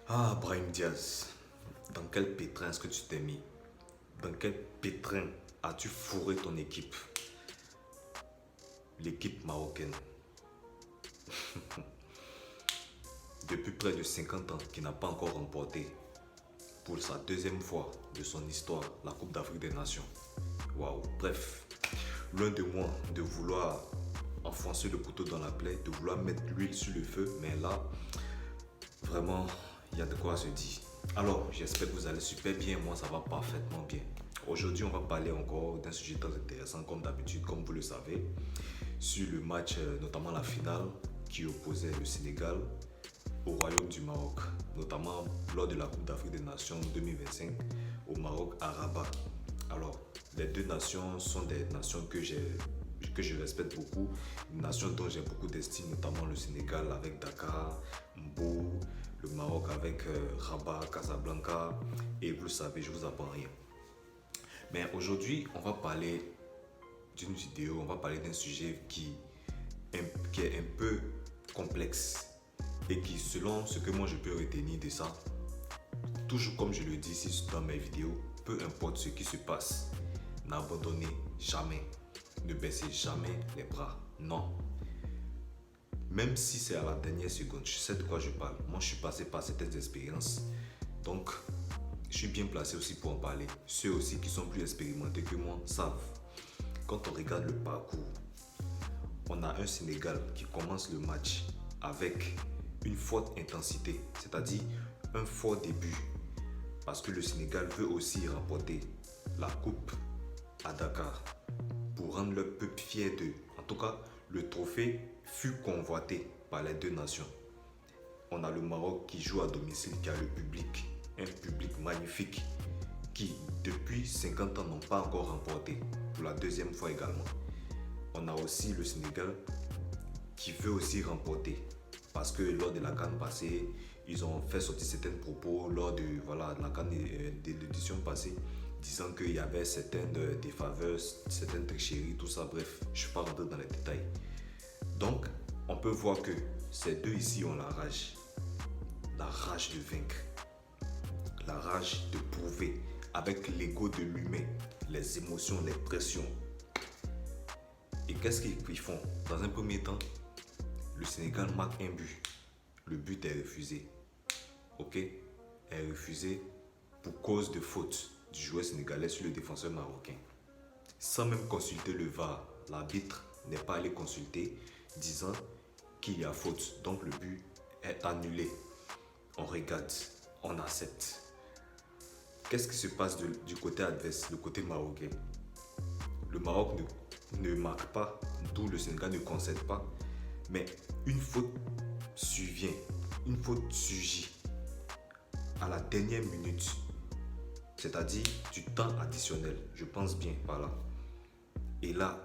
Ah, Brahim Diaz, dans quel pétrin est-ce que tu t'es mis? Dans quel pétrin as-tu fourré ton équipe? L'équipe marocaine. Depuis près de 50 ans, qui n'a pas encore remporté pour sa deuxième fois de son histoire la Coupe d'Afrique des Nations. Waouh. Bref, loin de moi de vouloir enfoncer le couteau dans la plaie, de vouloir mettre l'huile sur le feu, mais là, vraiment, il y a de quoi se dire. Alors, j'espère que vous allez super bien. Moi, ça va parfaitement bien. Aujourd'hui, on va parler encore d'un sujet très intéressant, comme d'habitude, comme vous le savez, sur le match, notamment la finale, qui opposait le Sénégal au Royaume du Maroc, notamment lors de la Coupe d'Afrique des Nations 2025 au Maroc, à Rabat. Alors, les deux nations sont des nations que je respecte beaucoup, une nation dont j'ai beaucoup d'estime, notamment le Sénégal avec Dakar, Mbo, le Maroc avec Rabat, Casablanca, et vous le savez, je vous apprends rien. Mais aujourd'hui, on va parler d'une vidéo, on va parler d'un sujet qui est un peu complexe et qui, selon ce que moi je peux retenir de ça, toujours comme je le dis ici dans mes vidéos, peu importe ce qui se passe, n'abandonnez jamais, ne baissez jamais les bras, non. Même si c'est à la dernière seconde, je sais de quoi je parle. Moi, je suis passé par certaines expériences, donc je suis bien placé aussi pour en parler. Ceux aussi qui sont plus expérimentés que moi savent. Quand on regarde le parcours, on a un Sénégal qui commence le match avec une forte intensité, c'est-à-dire un fort début, parce que le Sénégal veut aussi remporter la coupe à Dakar pour rendre leur peuple fier d'eux. En tout cas, le trophée fut convoité par les deux nations. On a le Maroc qui joue à domicile, qui a le public, un public magnifique, qui depuis 50 ans n'ont pas encore remporté, pour la deuxième fois également. On a aussi le Sénégal qui veut aussi remporter, parce que lors de la CAN passée, ils ont fait sortir certains propos lors de la CAN de l'édition passée, disant qu'il y avait certaines défaveurs, certaines tricheries, tout ça, bref, je ne suis pas rentré dans les détails. Donc, on peut voir que ces deux ici ont la rage de vaincre, la rage de prouver, avec l'ego de l'humain, les émotions, les pressions. Et qu'est-ce qu'ils font? Dans un premier temps, le Sénégal marque un but. Le but est refusé. Ok? Est refusé pour cause de faute du joueur sénégalais sur le défenseur marocain. Sans même consulter le VAR, l'arbitre n'est pas allé consulter, disant qu'il y a faute. Donc le but est annulé. On regarde, on accepte. Qu'est-ce qui se passe du côté adverse, le côté marocain? Le Maroc ne marque pas, d'où le Sénégal ne concède pas, mais une faute survient, une faute surgit à la dernière minute, c'est-à-dire du temps additionnel, je pense bien par là. Et là,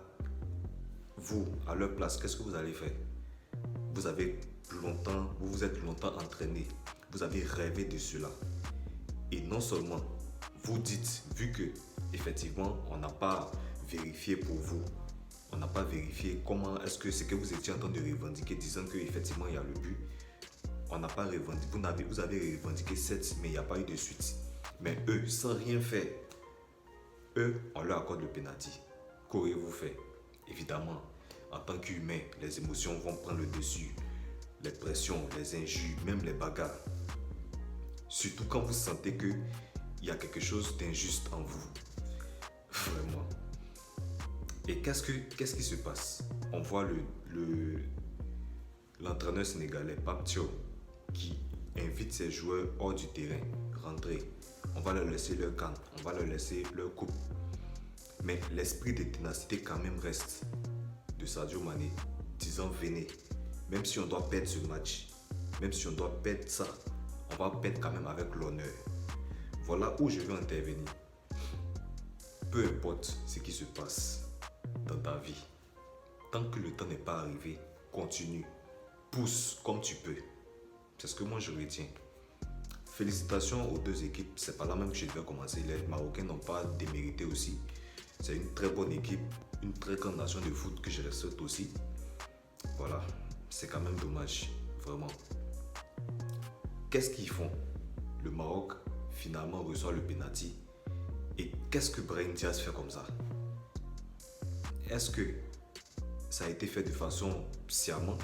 vous, à leur place, qu'est-ce que vous allez faire? Vous vous êtes longtemps entraîné, vous avez rêvé de cela. Et non seulement, vous dites, vu que effectivement, on n'a pas vérifié pour vous, on n'a pas vérifié comment est-ce que ce que vous étiez en train de revendiquer, disant qu'effectivement il y a le but, on n'a pas revendiqué, vous avez revendiqué 7, mais il n'y a pas eu de suite. Mais eux, sans rien faire, eux, on leur accorde le penalty. Qu'auriez-vous fait? Évidemment, en tant qu'humain, les émotions vont prendre le dessus, les pressions, les injures, même les bagarres. Surtout quand vous sentez qu'il y a quelque chose d'injuste en vous. Vraiment. Et qu'est-ce qui se passe? On voit l'entraîneur sénégalais, Pape Thiaw, qui invite ses joueurs hors du terrain, rentrer. On va leur laisser leur canne, on va leur laisser leur coupe. Mais l'esprit de ténacité quand même reste de Sadio Mané, disant venez, même si on doit perdre ce match, même si on doit perdre ça, on va perdre quand même avec l'honneur. Voilà où je veux intervenir. Peu importe ce qui se passe dans ta vie, tant que le temps n'est pas arrivé, continue, pousse comme tu peux. C'est ce que moi je retiens. Félicitations aux deux équipes, c'est pas là même que je devais commencer. Les Marocains n'ont pas démérité aussi. C'est une très bonne équipe, une très grande nation de foot que je respecte aussi. Voilà, c'est quand même dommage, vraiment. Qu'est-ce qu'ils font? le Maroc finalement reçoit le penalty. Et qu'est-ce que Brahim Diaz fait comme ça? Est-ce que ça a été fait de façon sciemment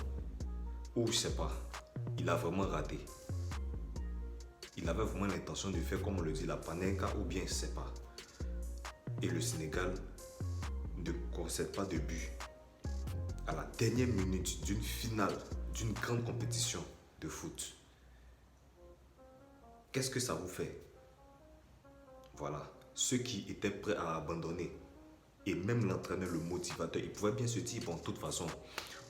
ou je sais pas, il a vraiment raté? Il avait vraiment l'intention de faire, comme on le dit, la panenka ou bien je sais pas. Et le Sénégal ne concède pas de but à la dernière minute d'une finale, d'une grande compétition de foot. Qu'est-ce que ça vous fait? Voilà, ceux qui étaient prêts à abandonner, et même l'entraîneur, le motivateur, il pouvait bien se dire, bon, de toute façon,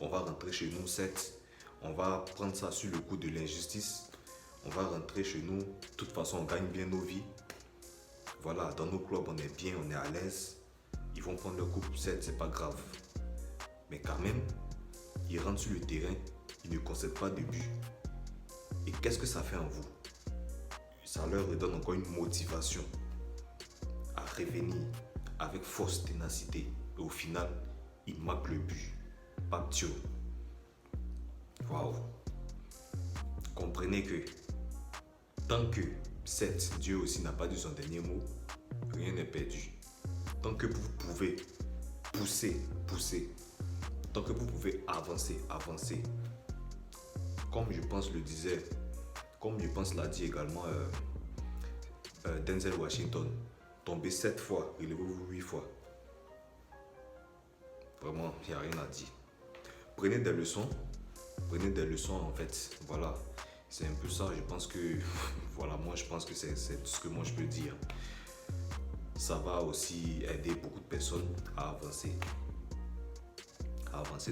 on va rentrer chez nous, 7, on va prendre ça sur le coup de l'injustice, on va rentrer chez nous, de toute façon, on gagne bien nos vies. Voilà, dans nos clubs, on est bien, on est à l'aise, ils vont prendre leur coupe 7, c'est pas grave. Mais quand même, ils rentrent sur le terrain, ils ne concèdent pas de but. Et qu'est-ce que ça fait en vous? Ça leur donne encore une motivation à revenir avec force, ténacité. Et au final, ils marquent le but. Paptio. Waouh. Comprenez que tant que Dieu aussi n'a pas dit son dernier mot, rien n'est perdu. Tant que vous pouvez pousser. Tant que vous pouvez avancer. Comme je pense le disait, comme je pense l'a dit également Denzel Washington, tombez 7 fois, relevez-vous 8 fois. Vraiment, il n'y a rien à dire. Prenez des leçons en fait. Voilà, c'est un peu ça. Je pense que, voilà, moi je pense que c'est tout ce que moi je peux dire. Ça va aussi aider beaucoup de personnes à avancer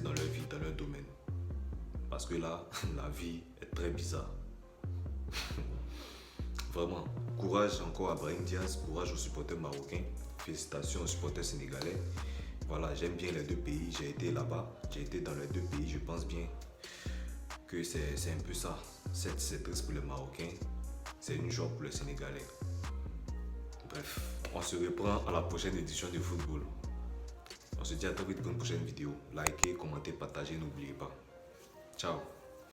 dans leur vie, dans leur domaine. Parce que là, la vie est très bizarre. Vraiment, courage encore à Brahim Diaz, courage aux supporters marocains, félicitations aux supporters sénégalais. Voilà, j'aime bien les deux pays, j'ai été là-bas, j'ai été dans les deux pays, je pense bien que c'est un peu ça. C'est triste pour les Marocains, c'est une joie pour les Sénégalais. Bref, on se reprend à la prochaine édition de football. On se dit à très vite pour une prochaine vidéo. Likez, commentez, partagez, n'oubliez pas. Ciao.